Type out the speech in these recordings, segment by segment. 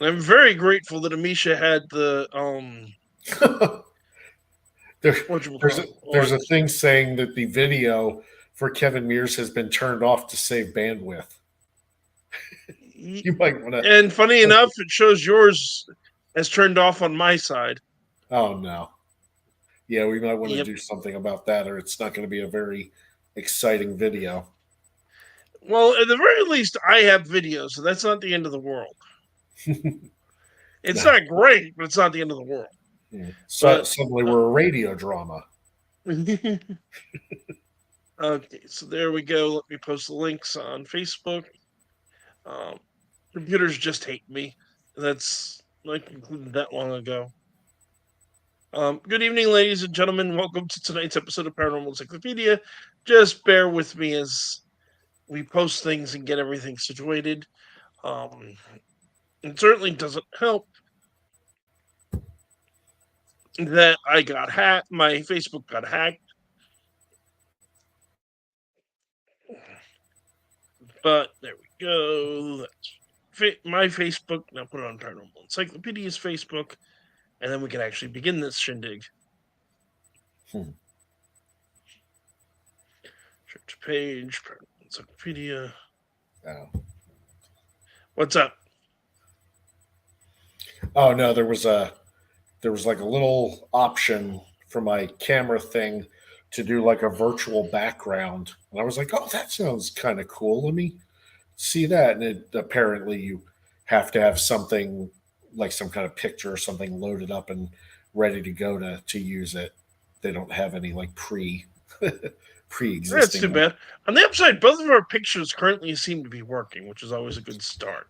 I'm very grateful that Amisha had the there, what you call it there's a on. thing saying that the video for Kevin Mears has been turned off to save bandwidth. You might want to. And funny enough, it shows yours as turned off on my side. Oh no. Yeah, we might want to Yep. do something about that, or it's not going to be a very exciting video. Well, at the very least, I have videos, so that's not the end of the world. It's No. not great, but it's not the end of the world. Yeah. So But suddenly we're a radio drama. okay, so there we go. Let me post the links on Facebook. Um, computers just hate me. That's I concluded that long ago. Good evening, ladies and gentlemen. Welcome to tonight's episode of Paranormal Encyclopedia. Just bear with me as we post things and get everything situated. Um, it certainly doesn't help that I got hacked. My Facebook got hacked, but there we go. That's my Facebook. Now put it on Paranormal Encyclopedia's Facebook, and then we can actually begin this shindig. Hmm. Church page, Paranormal Encyclopedia. Oh. What's up? Oh no, there was like a little option for my camera thing to do like a virtual background, and I was like, oh, that sounds kind of cool. Let me see that. And apparently you have to have something like some kind of picture or something loaded up and ready to go to use it. They don't have any like That's too pre-existing. bad. On the upside, both of our pictures currently seem to be working, which is always a good start.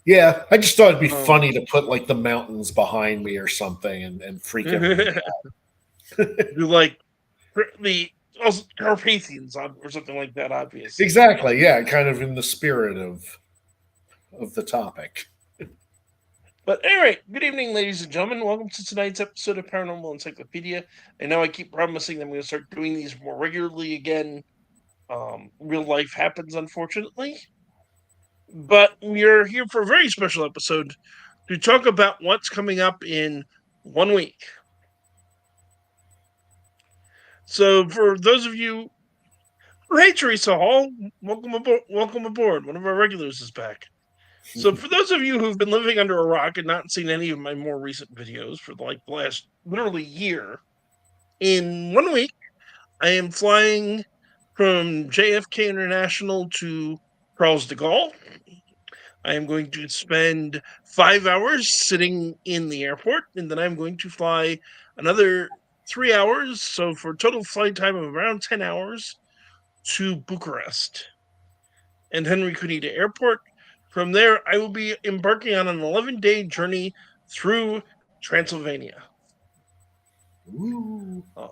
Yeah, I just thought it'd be Um, funny to put like the mountains behind me or something and freak everybody do out. like the Carpathians or something like that, obviously. Exactly. Yeah, kind of in the spirit of the topic. But anyway, good evening, ladies and gentlemen. Welcome to tonight's episode of Paranormal Encyclopedia. I know I keep promising that I'm going to start doing these more regularly again. Real life happens, unfortunately. But we're here for a very special episode to talk about what's coming up in 1 week. So, for those of you, hey Teresa Hall, welcome aboard. Welcome aboard. One of our regulars is back. So, for those of you who've been living under a rock and not seen any of my more recent videos for like the last literally year, in 1 week I am flying from JFK International to Charles de Gaulle. I am going to spend 5 hours sitting in the airport, and then I'm going to fly another 3 hours. So, for a total flight time of around 10 hours to Bucharest and Henry Cunita Airport. From there, I will be embarking on an 11-day journey through Transylvania. Ooh. Uh,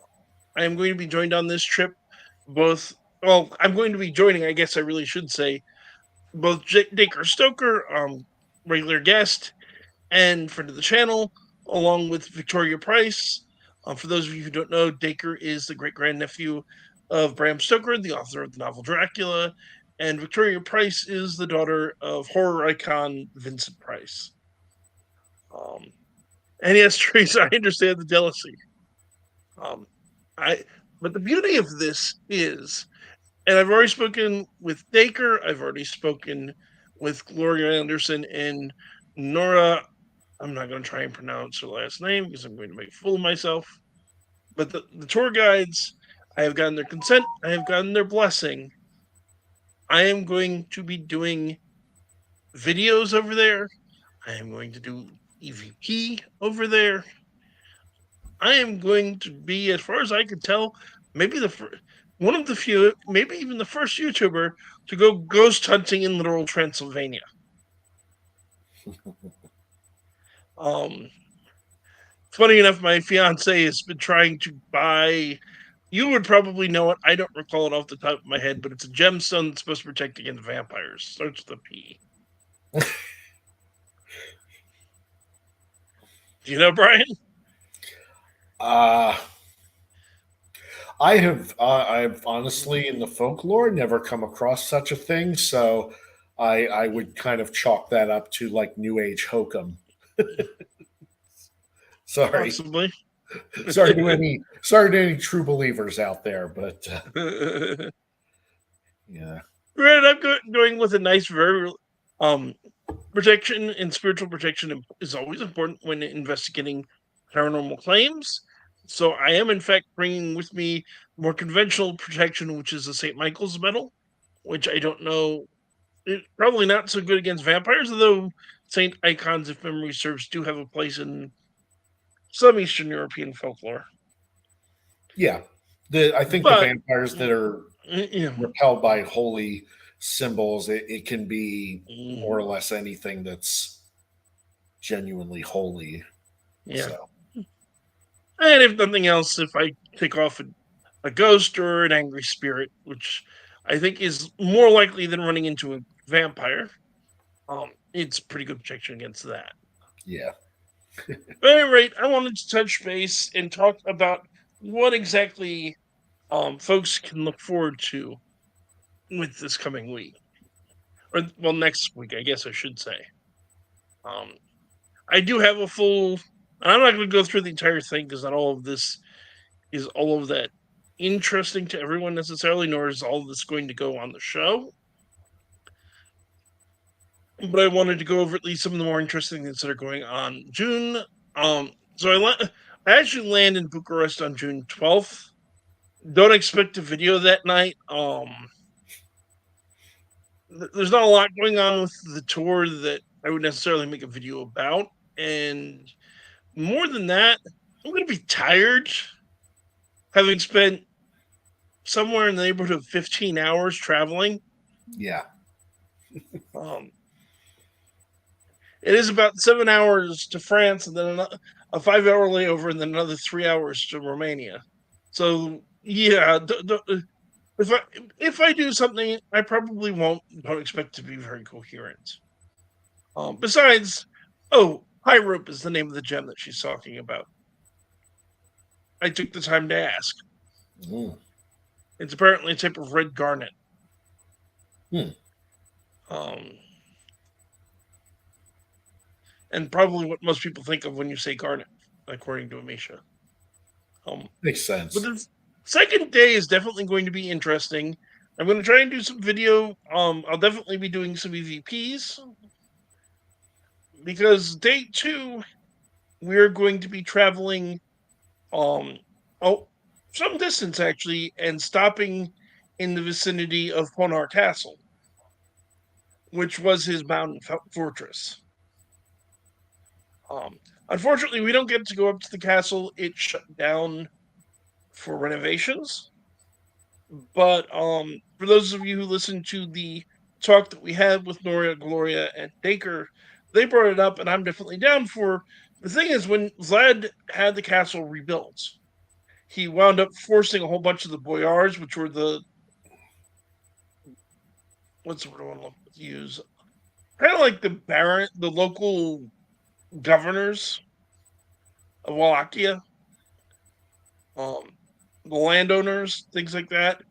I am going to be joined on this trip both. Well, I'm going to be joining, I guess I really should say, both Dacre Stoker, regular guest and friend of the channel, along with Victoria Price. For those of you who don't know, Dacre is the great grandnephew of Bram Stoker, the author of the novel Dracula, and Victoria Price is the daughter of horror icon Vincent Price. Um, and yes, Teresa, I understand the jealousy. Um, I, but the beauty of this is, and I've already spoken with Dacre, I've already spoken with Gloria Anderson and Nora. I'm not going to try and pronounce her last name because I'm going to make a fool of myself. But the tour guides, I have gotten their consent, I have gotten their blessing. I am going to be doing videos over there. I am going to do EVP over there. I am going to be, as far as I can tell, maybe one of the few, maybe even the first YouTuber to go ghost hunting in literal Transylvania. Um, Funny enough, my fiance has been trying to buy. You would probably know it. I don't recall it off the top of my head, but it's a gemstone that's supposed to protect against vampires. Starts with a P. Do you know, Brian? Uh, I've honestly in the folklore never come across such a thing, so I would kind of chalk that up to like New Age hokum. Sorry, Possibly. sorry to any true believers out there, but yeah, Right, I'm going with a nice, very um protection and spiritual protection is always important when investigating paranormal claims. So I am, in fact, bringing with me more conventional protection, which is a St. Michael's medal, which I don't know. Probably not so good against vampires, although Saint icons, if memory serves, do have a place in some Eastern European folklore. yeah. I think the But vampires that are yeah, repelled by holy symbols, it can be mm, more or less anything that's genuinely holy. yeah. So And if nothing else, if I take off a ghost or an angry spirit, which I think is more likely than running into a vampire, it's pretty good protection against that. yeah, But at any rate, I wanted to touch base and talk about what exactly folks can look forward to with this coming week, or well, next week, I guess I should say. Um, I do have a full. I'm not going to go through the entire thing because not all of this is all of that interesting to everyone necessarily, nor is all of this going to go on the show. But I wanted to go over at least some of the more interesting things that are going on. So I actually land in Bucharest on June 12th. Don't expect a video that night. There's not a lot going on with the tour that I would necessarily make a video about, and more than that, I'm going to be tired, having spent somewhere in the neighborhood of 15 hours traveling. yeah, Um, it is about 7 hours to France, and then a 5 hour layover, and then another 3 hours to Romania. So yeah, if I do something, I probably won't. Don't expect to be very coherent. Besides, oh, high rope is the name of the gem that she's talking about. I took the time to ask. mm, It's apparently a type of red garnet. hmm. Um, and probably what most people think of when you say garnet, according to Amisha. Um, Makes but sense. the second day is definitely going to be interesting. I'm going to try and do some video. I'll definitely be doing some EVPs because day two we're going to be traveling um oh some distance actually and stopping in the vicinity of Ponar Castle, which was his mountain fortress. Um, Unfortunately, we don't get to go up to the castle. It shut down for renovations. But for those of you who listened to the talk that we had with Noria, Gloria, and Dacre, they brought it up, and I'm definitely down for. The thing is, when Vlad had the castle rebuilt, he wound up forcing a whole bunch of the boyars, which were the what's the word I want to use, kind of like the baron, the local governors of Wallachia, um, the landowners, things like that,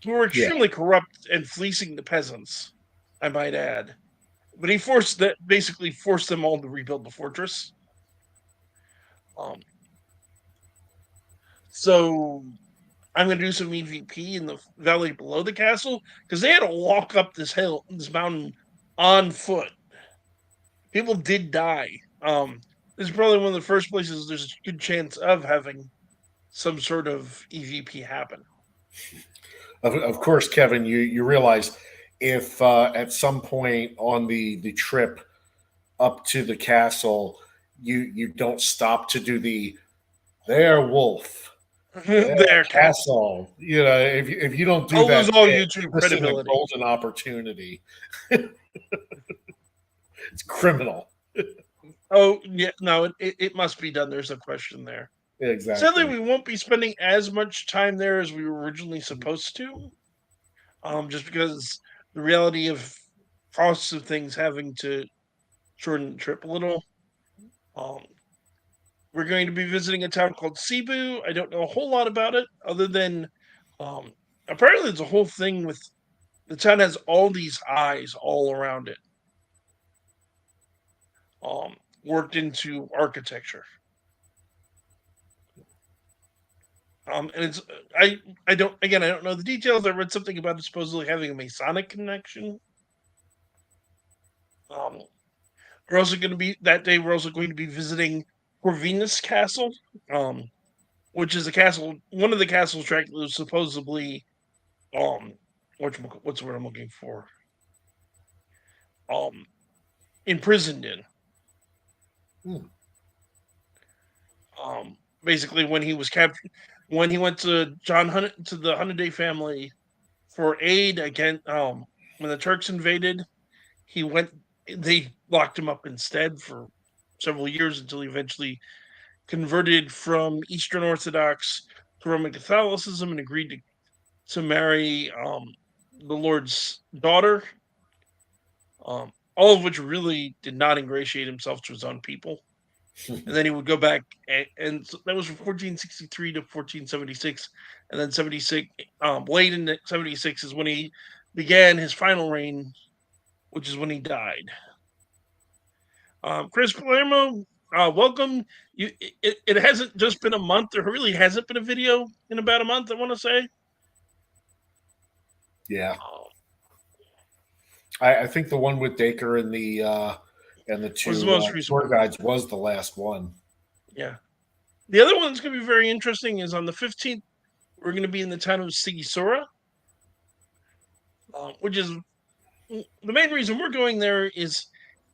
who were Yeah, extremely corrupt and fleecing the peasants, I might add. But he basically forced them all to rebuild the fortress. Um, so I'm going to do some EVP in the valley below the castle because they had to walk up this mountain on foot. People did die. This is probably one of the first places there's a good chance of having some sort of EVP happen. of course, Kevin. You realize if at some point on the trip up to the castle, you don't stop to do the there wolf there There, castle. castle. You know, if you don't do I'll lose that, all you're YouTube missing a credibility. golden opportunity. It's criminal. Oh, yeah, no, it must be done. There's a question there. Sadly, Exactly. we won't be spending as much time there as we were originally supposed to, just because the reality of costs of things having to shorten the trip a little. Um, We're going to be visiting a town called Cebu. I don't know a whole lot about it other than um, apparently there's a whole thing with the town has all these eyes all around it, um, worked into architecture. And it's I don't again I don't know the details. I read something about it supposedly having a Masonic connection. Um, we're also going to be that day. We're also going to be visiting Corvinus Castle, um, which is a castle. One of the castles Dracula was supposedly um, what's the word I'm looking for? Um, imprisoned in. Hmm. Basically, when he was captured, when he went to to the Hunniday family for aid against when the Turks invaded, he went. They locked him up instead for several years until he eventually converted from Eastern Orthodox to Roman Catholicism and agreed to marry the Lord's daughter. All of which really did not ingratiate himself to his own people. And then he would go back, and so that was from 1463 to 1476, and then 76. Late in 76 is when he began his final reign, which is when he died. Chris Palermo, welcome. It hasn't just been a month. There really hasn't been a video in about a month. I want to say. Yeah, Uh, I think the one with Dacre and the was the two most recent tour one. guides was the last one. Yeah. The other one that's going to be very interesting is on the 15th. We're going to be in the town of Sigisura, which is the main reason we're going there is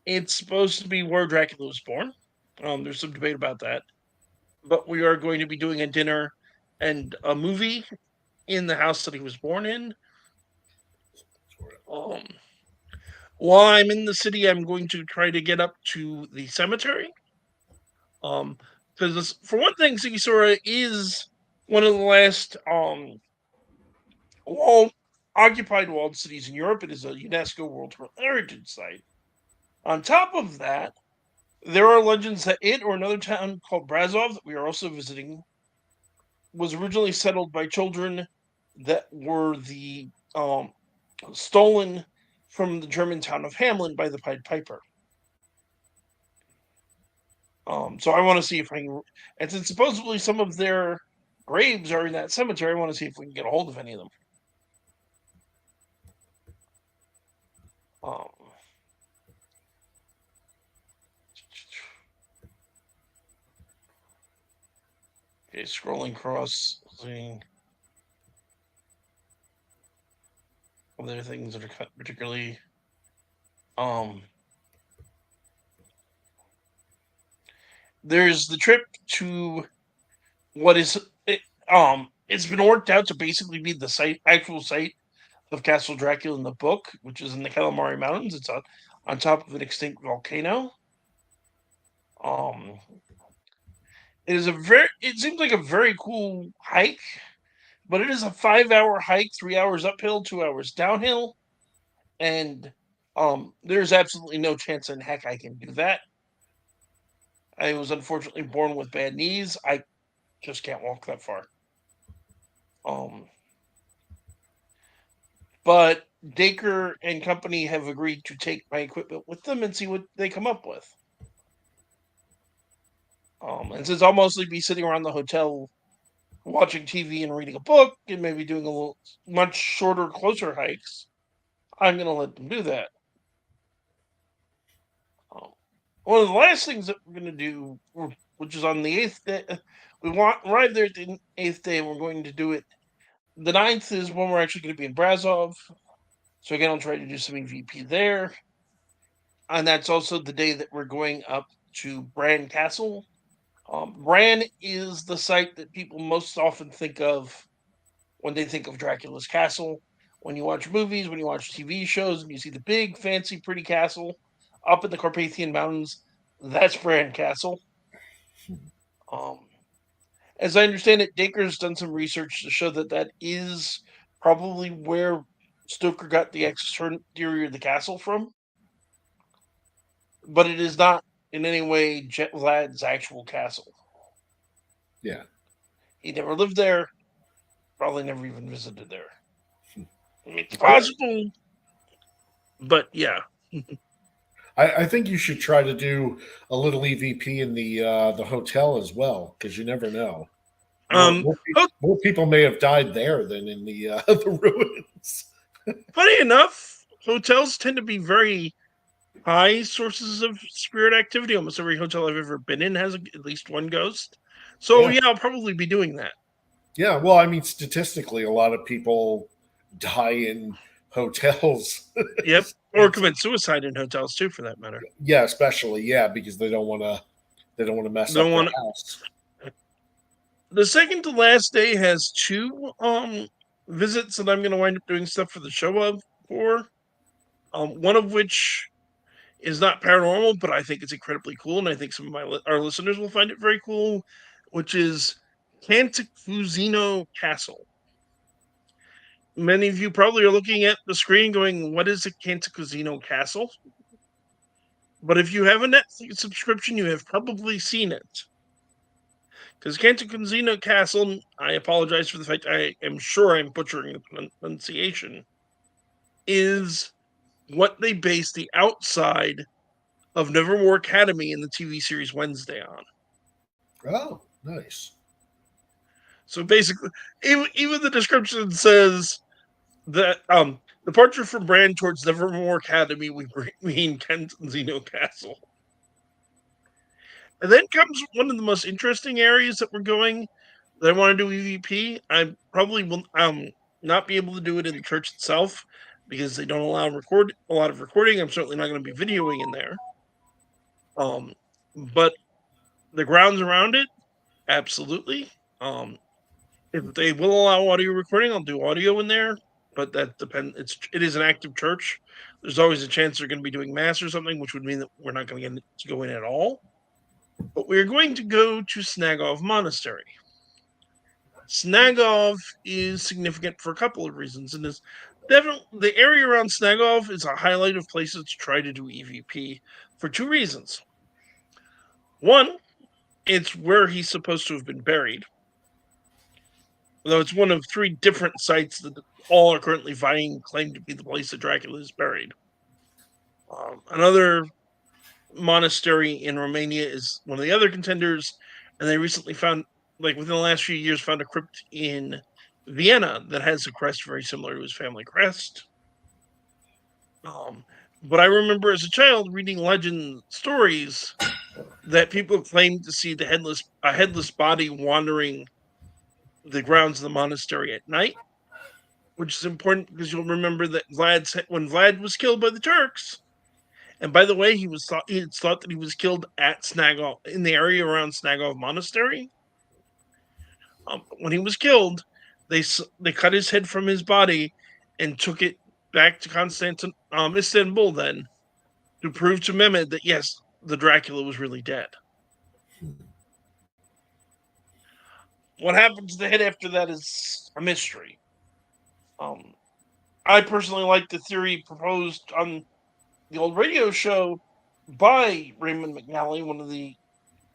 it's supposed to be where Dracula was born. There's some debate about that, but we are going to be doing a dinner and a movie in the house that he was born in. Um, while I'm in the city, I'm going to try to get up to the cemetery. Because for one thing, Sigisora is one of the last walled, occupied walled cities in Europe. It is a UNESCO World Heritage Site. On top of that, there are legends that it or another town called Brazov that we are also visiting was originally settled by children that were the stolen from the German town of Hamlin by the Pied Piper. So I want to see if I can, and since supposedly some of their graves are in that cemetery, I want to see if we can get a hold of any of them. Um, okay, scrolling across, seeing other things that are particularly um, there's the trip to what is it, it's been worked out to basically be the actual site of Castle Dracula in the book, which is in the Calamari Mountains. It's on top of an extinct volcano. Um, it seems like a very cool hike, but it is a 5 hour hike, 3 hours uphill, 2 hours downhill, and there's absolutely no chance in heck I can do that. I was unfortunately born with bad knees. I just can't walk that far. Um, but Dacre and company have agreed to take my equipment with them and see what they come up with. And since I'll mostly be sitting around the hotel watching TV and reading a book and maybe doing a little much shorter, closer hikes, I'm going to let them do that. Um, one of the last things that we're going to do, which is on the 8th day, we want arrive there at the 8th day, and we're going to do it. The 9th is when we're actually going to be in Brazov. So again, I'll try to do some EVP there. And that's also the day that we're going up to Bran Castle. Bran is the site that people most often think of when they think of Dracula's castle. When you watch movies, when you watch TV shows, and you see the big, fancy, pretty castle up in the Carpathian Mountains, that's Bran Castle. Um, as I understand it, Dacre's done some research to show that that is probably where Stoker got the exterior of the castle from, but it is not in any way Vlad's actual castle. Yeah. He never lived there, probably never even visited there. I mean, it's I, possible, but yeah. I think you should try to do a little EVP in the hotel as well, because you never know. More, Um, more, more people may have died there than in the the ruins. Funny enough, hotels tend to be very high sources of spirit activity. Almost every hotel I've ever been in has at least one ghost. So Yeah, yeah, I'll probably be doing that. yeah. Well, I mean, statistically, a lot of people die in hotels. Yep, or And so, commit suicide in hotels too, for that matter. yeah, especially yeah, because they don't want to mess Don't up their want house. the second to last day has two visits that I'm going to wind up doing stuff for the show of for. One of which is not paranormal, but I think it's incredibly cool, and I think some of our listeners will find it very cool, which is Cantacuzino Castle. Many of you probably are looking at the screen going, "What is a Cantacuzino Castle?" But if you have a Netflix subscription, you have probably seen it. Because Cantacuzino Castle, I apologize for the fact I am sure I'm butchering the pronunciation, is what they base the outside of Nevermore Academy in the TV series Wednesday on. Oh, nice. So basically, even the description says that departure from Brand towards Nevermore Academy, we mean Kenzino Castle. And then comes one of the most interesting areas that we're going that I want to do EVP. I probably will not be able to do it in the church itself because they don't allow a lot of recording. I'm certainly not going to be videoing in there. But the grounds around it, absolutely. If they will allow audio recording, I'll do audio in there. But that depends. It is an active church. There's always a chance they're going to be doing mass or something, which would mean that we're not going to get to go in at all. But we're going to go to Snagov Monastery. Snagov is significant for a couple of reasons, and is definitely the area around Snagov is a highlight of places to try to do EVP for two reasons. One, it's where he's supposed to have been buried, though it's one of three different sites that all are currently vying claim to be the place that Dracula is buried. Another monastery in Romania is one of the other contenders, and they recently found, like within the last few years, found a crypt in Vienna that has a crest very similar to his family crest. Um, but I remember as a child reading legend stories that people claimed to see a headless body wandering the grounds of the monastery at night, which is important because you'll remember that when Vlad was killed by the Turks, and by the way, it's thought that he was killed at Snagov in the area around Snagov Monastery. When he was killed, they cut his head from his body and took it back to Istanbul, then to prove to Mehmed that yes, the Dracula was really dead. What happened to the head after that is a mystery. Um, I personally like the theory proposed on the old radio show by Raymond McNally, one of the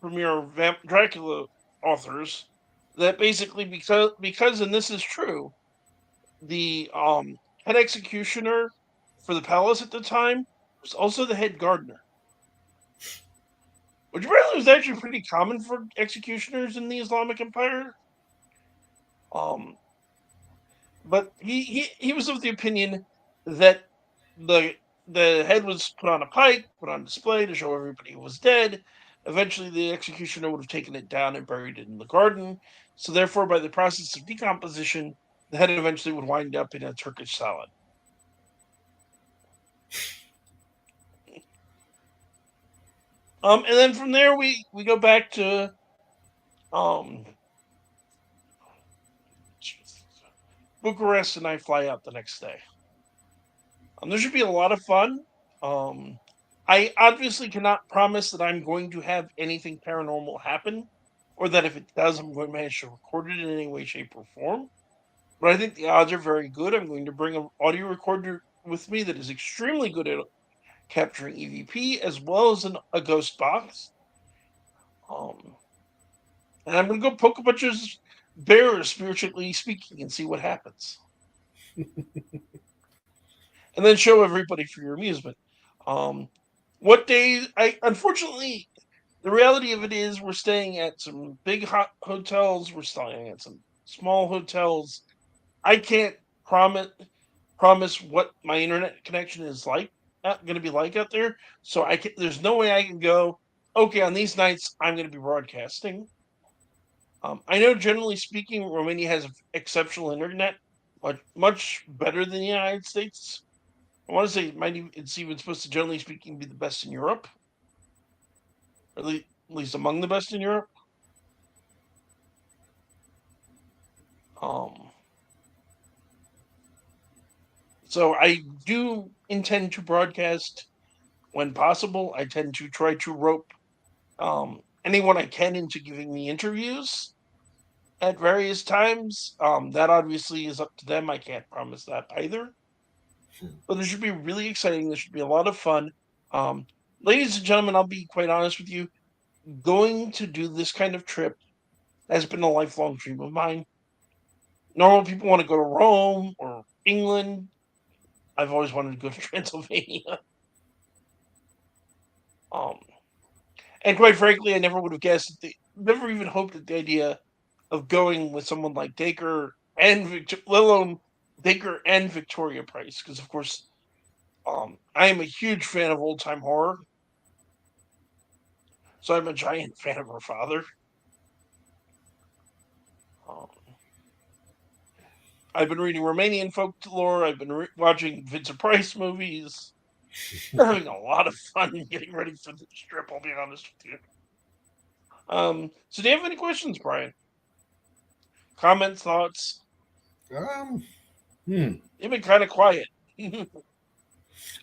premier Dracula authors, that basically because and this is true, the head executioner for the palace at the time was also the head gardener, which apparently was actually pretty common for executioners in the Islamic Empire. Um, but he was of the opinion that the the head was put on a pike, put on display to show everybody it was dead. Eventually, the executioner would have taken it down and buried it in the garden. So, therefore, by the process of decomposition, the head eventually would wind up in a Turkish salad. And then from there, we go back to um, Bucharest, and I fly out the next day. There should be a lot of fun. Um, I obviously cannot promise that I'm going to have anything paranormal happen, or that if it does, I'm going to manage to record it in any way, shape, or form. But I think the odds are very good. I'm going to bring an audio recorder with me that is extremely good at capturing EVP, as well as a ghost box. Um, and I'm going to go poke a bunch of bears, spiritually speaking, and see what happens. And then show everybody for your amusement. Um, what day? I unfortunately, the reality of it is we're staying at some big hot hotels. We're staying at some small hotels. I can't promise what my internet connection is like going to be like out there. So there's no way I can go. Okay, on these nights I'm going to be broadcasting. I know, generally speaking, Romania has exceptional internet, much better than the United States. I want to say it's even supposed to, generally speaking, be the best in Europe, or at least among the best in Europe. Um, so I do intend to broadcast when possible. I tend to try to rope anyone I can into giving me interviews at various times. That obviously is up to them. I can't promise that either. But this should be really exciting. This should be a lot of fun. Um, Ladies and gentlemen, I'll be quite honest with you. Going to do this kind of trip has been a lifelong dream of mine. Normal people want to go to Rome or England. I've always wanted to go to Transylvania. Um, and quite frankly, I never would have guessed, never even hoped at the idea of going with someone like Dacre and let alone Dacre and Victoria Price, because of course, I am a huge fan of old time horror, so I'm a giant fan of her father. Um, I've been reading Romanian folklore. I've been watching Vincent Price movies. Been having a lot of fun getting ready for this trip. I'll be honest with you. So do you have any questions, Brian? Comments, thoughts? Um, hmm. You've been kind of quiet.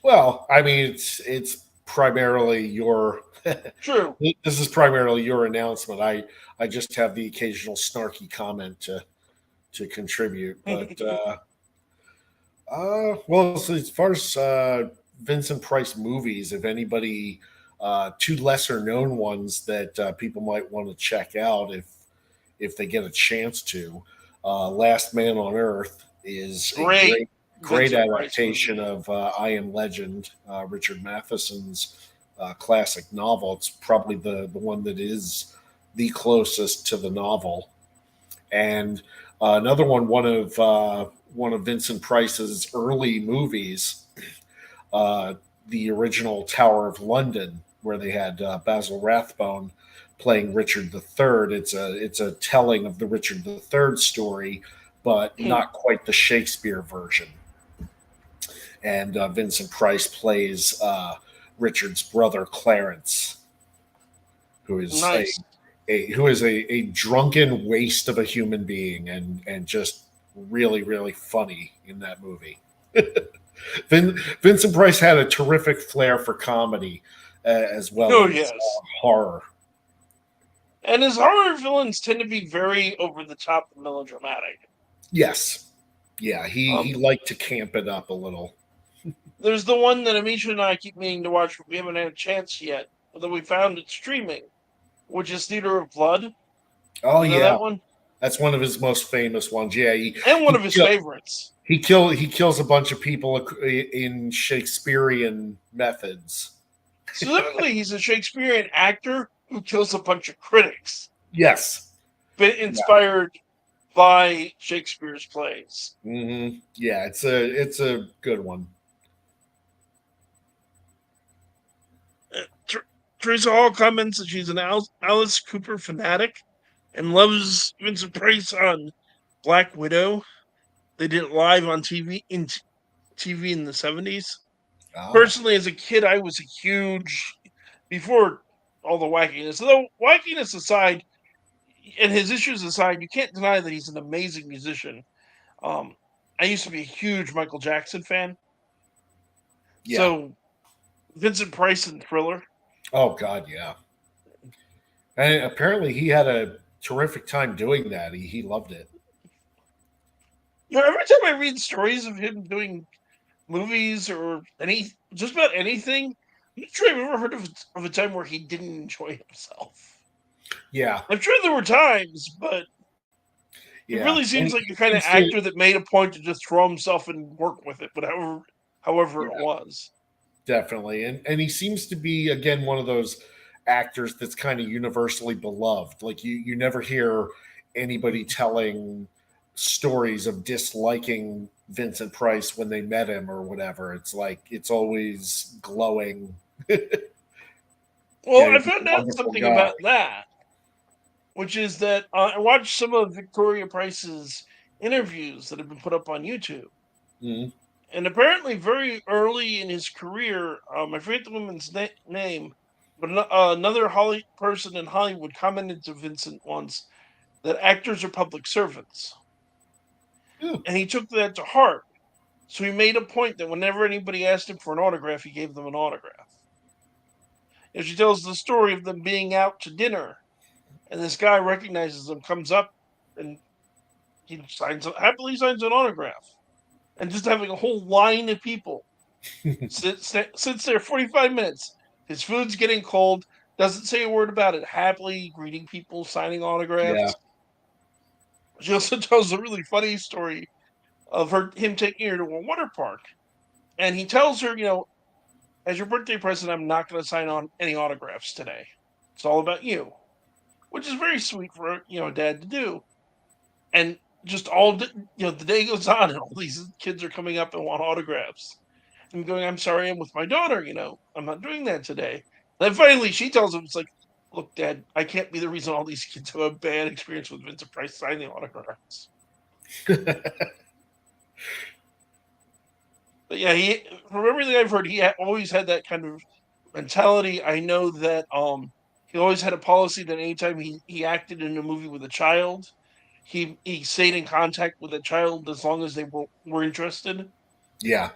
Well, I mean, it's primarily your. True. This is primarily your announcement. I just have the occasional snarky comment to contribute, but well, so as far as Vincent Price movies, if anybody, two lesser known ones that people might want to check out if they get a chance to, Last Man on Earth is a Great great Vincent Price adaptation movie. of I Am Legend, Richard Matheson's classic novel. It's probably the one that is the closest to the novel. And another one of Vincent Price's early movies, uh, the original Tower of London, where they had Basil Rathbone playing Richard III. It's a telling of the Richard III story, but not quite the Shakespeare version. And Vincent Price plays Richard's brother Clarence, who is Nice. a drunken waste of a human being and just really funny in that movie. Vincent Price had a terrific flair for comedy as well Oh, as yes. horror. And his horror villains tend to be very over the top and melodramatic. Yes, yeah, he Um, liked to camp it up a little. there's the one that Amisha and I keep meaning to watch, but we haven't had a chance yet. Although we found it streaming, which is Theater of Blood. Oh You know yeah, that one? that's one of his most famous ones. Yeah, And one he of his kill, favorites. he kills a bunch of people in Shakespearean methods. Specifically, he's a Shakespearean actor who kills a bunch of critics, Yes, been yeah, inspired by Shakespeare's plays. yeah. It's a good one. Teresa Hall comments that she's an Alice Cooper fanatic and loves Vincent Price on Black Widow. They did it live on TV in the 70s. Ah, Personally, as a kid, I was a huge, before all the wackiness. Though wackiness aside, and his issues aside, you can't deny that he's an amazing musician. Um, I used to be a huge Michael Jackson fan, yeah. so Vincent Price and Thriller. Oh God, yeah. And apparently he had a terrific time doing that. He loved it. You know, every time I read stories of him doing movies or just about anything, I'm not sure I've ever heard of a time where he didn't enjoy himself. Yeah, I'm sure there were times, but he yeah. really And seems like he the kind of seems to actor that made a point to just throw himself and work with it, however it yeah, was. definitely. And he seems to be again one of those actors that's kind of universally beloved. Like you never hear anybody telling stories of disliking Vincent Price when they met him or whatever. It's like it's always glowing. Well, Yeah, I he's a found out wonderful something guy. about that, which is that I watched some of Victoria Price's interviews that have been put up on YouTube. Mhm. And apparently, very early in his career, I forget the woman's name, but another person in Hollywood commented to Vincent once that actors are public servants. Yeah, And he took that to heart. So he made a point that whenever anybody asked him for an autograph, he gave them an autograph. And she tells the story of them being out to dinner, and this guy recognizes them, comes up, and he happily signs an autograph. And just having a whole line of people sits there 45 minutes. His food's getting cold, doesn't say a word about it, happily greeting people, signing yeah, autographs. She also tells a really funny story of him taking her to a water park. And he tells her, as your birthday present, I'm not going to sign on any autographs today. It's all about you, which is very sweet for a dad to do. And just the day goes on, and all these kids are coming up and want autographs. And going, I'm sorry, I'm with my daughter. I'm not doing that today. Then finally, she tells him, it's like, look, Dad, I can't be the reason all these kids have a bad experience with Vincent Price signing autographs. But yeah, from everything I've heard, he always had that kind of mentality. I know that he always had a policy that anytime he acted in a movie with a child, he stayed in contact with the child as long as they were interested. yeah,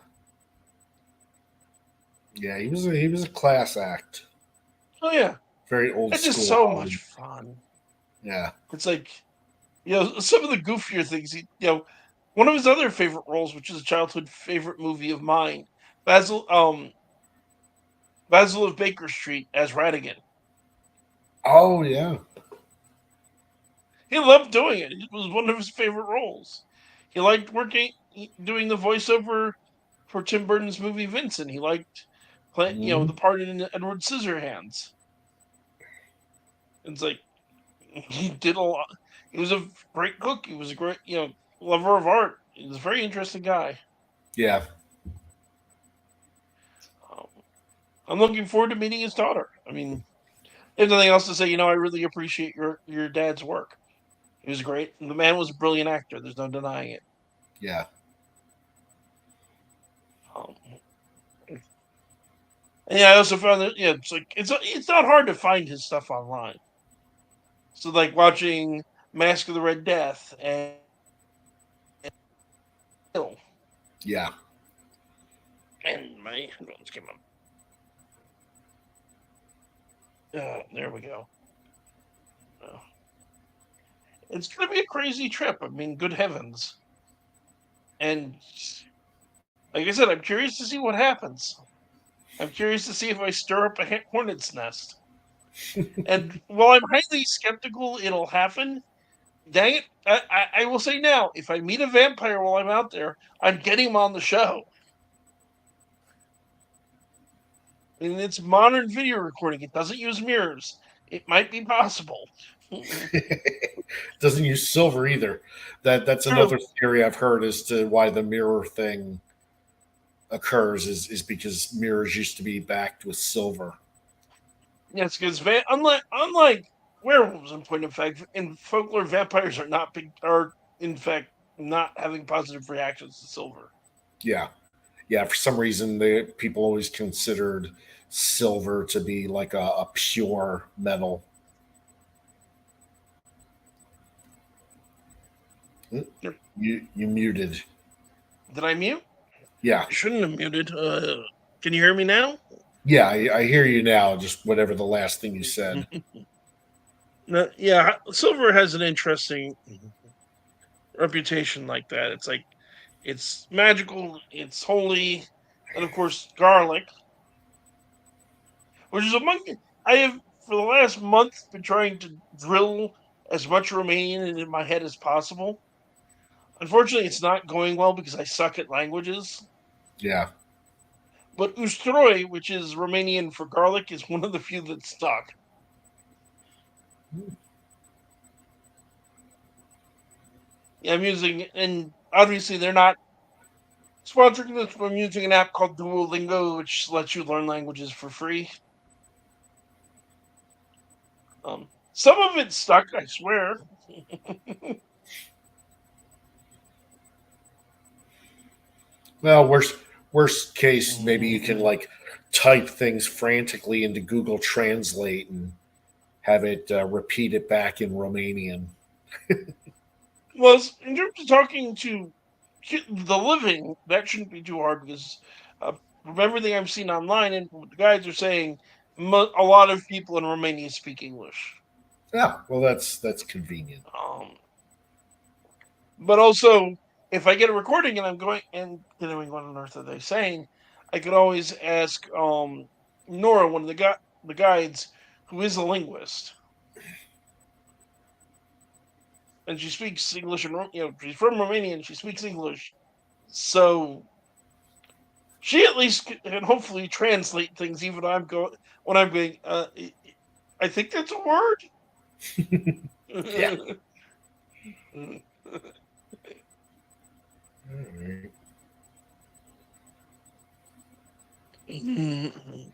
yeah. He was a class act. Oh yeah, Very old it's just school so much Hollywood. fun. Yeah. It's like some of the goofier things. One of his other favorite roles, which is a childhood favorite movie of mine, Basil Basil of Baker Street as Radigan. Oh yeah. He loved doing it. It was one of his favorite roles. He liked doing the voiceover for Tim Burton's movie Vincent. He liked Mhm. the part in Edward Scissorhands. It's like he did a lot. He was a great cook. He was a great, lover of art. He was a very interesting guy. Yeah. Um, I'm looking forward to meeting his daughter. I mean, if nothing else to say, I really appreciate your dad's work. He was great. The man was a brilliant actor. There's no denying it. Yeah. Um, and yeah, I also found that it's not hard to find his stuff online. So like watching Mask of the Red Death Yeah. and my headphones came up. There we go. Uh, it's gonna be a crazy trip. I mean, good heavens! And like I said, I'm curious to see what happens. I'm curious to see if I stir up a hornet's nest. And while I'm highly skeptical it'll happen, dang it, I will say now, if I meet a vampire while I'm out there, I'm getting him on the show. I mean, it's modern video recording. It doesn't use mirrors. It might be possible. Doesn't use silver either. That's True. another theory I've heard as to why the mirror thing occurs is because mirrors used to be backed with silver. Yes, because unlike werewolves, in point of fact, in folklore, vampires are in fact not having positive reactions to silver. Yeah. Yeah. For some reason, people always considered silver to be like a pure metal. Mm, you muted. Did I mute? Yeah. I shouldn't have muted. Can you hear me now? Yeah. I hear you now. Just whatever the last thing you said. No, yeah, silver has an interesting reputation like that. It's like it's magical, it's holy, and of course garlic, which is among I have for the last month been trying to drill as much Romanian into my head as possible. Unfortunately, it's not going well because I suck at languages. Yeah. But ustroi, which is Romanian for garlic, is one of the few that stuck. Yeah, I'm using, and obviously they're not sponsoring this, but I'm using an app called Duolingo, which lets you learn languages for free. Some of it stuck, I swear. Well, worst case, maybe you can like type things frantically into Google Translate and have it repeat it back in Romanian. Well, in terms of talking to the living, that shouldn't be too hard because from everything I've seen online and what the guys are saying, a lot of people in Romania speak English. Yeah, well, that's convenient. Um, but also, if I get a recording and I'm going and doing what on earth are they saying, I could always ask Nora, one of the guides, who is a linguist, and she speaks English and she's from Romania and she speaks English, so she at least can hopefully translate things even when I'm going. I think that's a Yeah. word. All right. Mhm.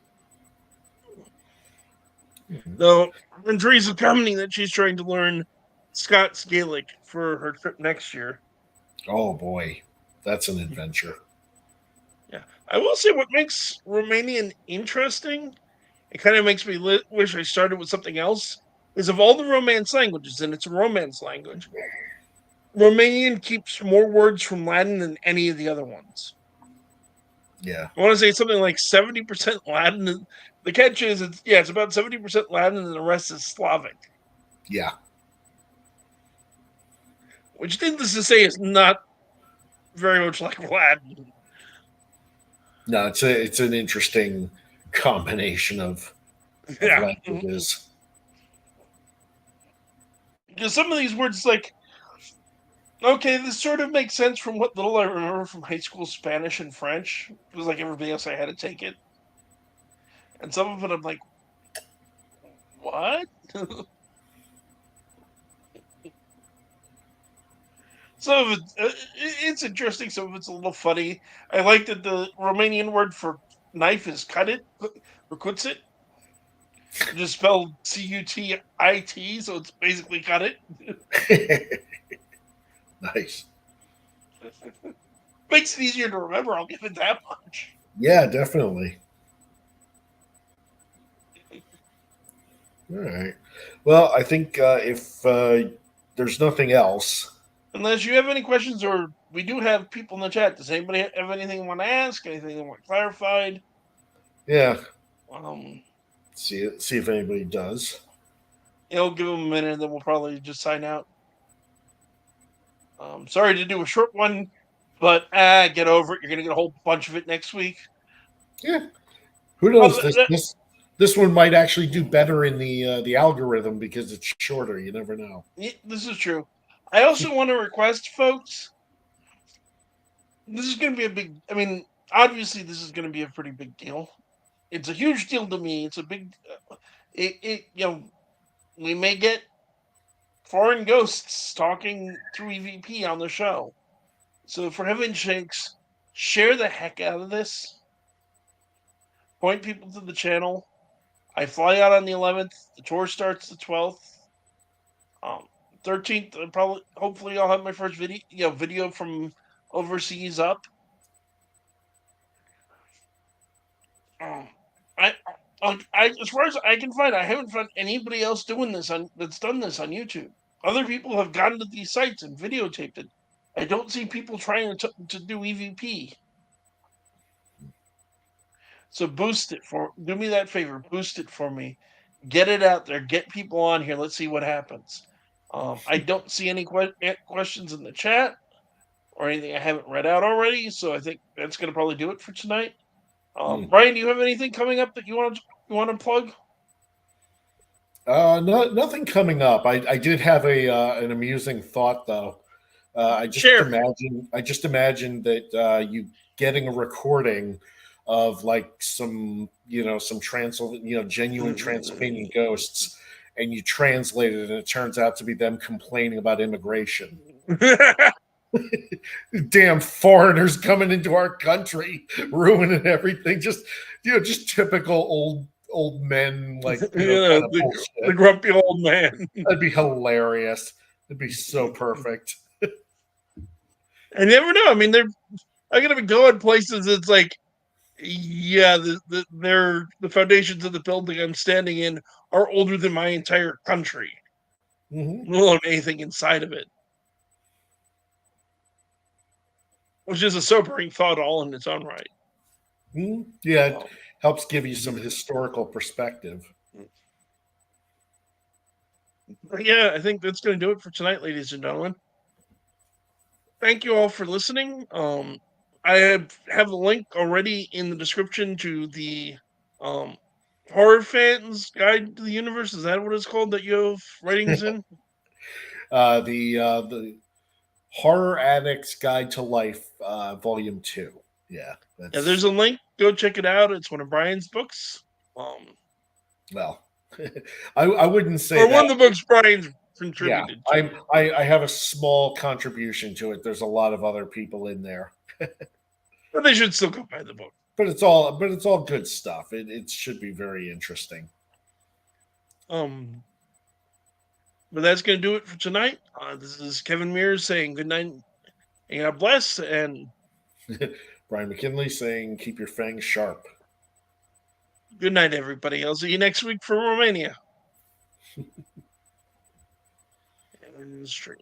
No, and Teresa's commenting that she's trying to learn Scots Gaelic for her trip next year. Oh boy, that's an adventure. Yeah, I will say what makes Romanian interesting. It kind of makes me wish I started with something else. Is of all the Romance languages, and it's a Romance language, Romanian keeps more words from Latin than any of the other ones. Yeah. I want to say something like 70% Latin. The catch is, it's about 70% Latin, and the rest is Slavic. Yeah. Which, needless to say, is not very much like Latin. No, it's an interesting combination of Yeah, languages. because some of these words, like, okay, this sort of makes sense from what little I remember from high school Spanish and French. It was like everybody else, I had to take it, and some of it, I'm like, what? Some of it's interesting. Some of it's a little funny. I like that the Romanian word for knife is cut it or kutsit, just spelled Cutit, so it's basically cut it. Nice. Makes it easier to remember. I'll give it that much. Yeah, definitely. All right. Well, I think if there's nothing else, Unless you have any questions, or we do have people in the chat. Does anybody have anything they want to ask? Anything they want clarified? yeah, Um, see if anybody does. Give them a minute, and then we'll probably just sign out. Sorry to do a short one, but get over it. You're gonna get a whole bunch of it next week. Yeah. Who Oh, knows? This one might actually do better in the algorithm because it's shorter. You never know. this is true. I also want to request, folks. This is going to be a big. I mean, obviously, this is going to be a pretty big deal. It's a huge deal to me. It's a big. We may get foreign ghosts talking through EVP on the show. So, for heaven's sakes, share the heck out of this. Point people to the channel. I fly out on the 11th. The tour starts the 12th. 13th, probably, hopefully, I'll have my first video from overseas up. Um, I, as far as I can find, I haven't found anybody else doing this that's done this on YouTube. Other people have gone to these sites and videotaped it. I don't see people trying to do EVP. So do me that favor, boost it for me, get it out there, get people on here. Let's see what happens. I don't see any questions in the chat or anything I haven't read out already, so I think that's going to probably do it for tonight. Hmm. Brian, do you have anything coming up that you want to plug? Nothing coming up. I did have a an amusing thought though. Share. I just imagine that you getting a recording of like some some genuine Transylvanian ghosts, and you translate it, and it turns out to be them complaining about immigration. Damn foreigners coming into our country, ruining everything. Just just typical old men, like Yeah, kind of the bullshit. grumpy old man. That'd be hilarious. It'd be so perfect. I never know. I mean, I'm gonna be going places. It's like, yeah, the foundations of the building I'm standing in are older than my entire country. Hmm. Let alone anything inside of it, which is a sobering thought all in its own right. Hmm. Yeah, it Um, helps give you some historical perspective. but yeah, I think that's going to do it for tonight, ladies and gentlemen. Thank you all for listening. I have a link already in the description to the um, horror fans guide to the universe. Is that what it's called that you have writings in? The Horror Addicts Guide to Life, Volume 2. Yeah, Yeah, there's that's a link. Go check it out. It's one of Brian's books. well. I wouldn't say Or that. one of the books Brian's Yeah, contributed to. I have a small contribution to it. There's a lot of other people in there, But they should still go buy the book. but it's all good stuff. It should be very interesting. Um, but that's going to do it for tonight. This is Kevin Mears saying good night and God bless. And Brian McKinley saying, "Keep your fangs sharp." good night, everybody. I'll see you next week for Romania. And stream.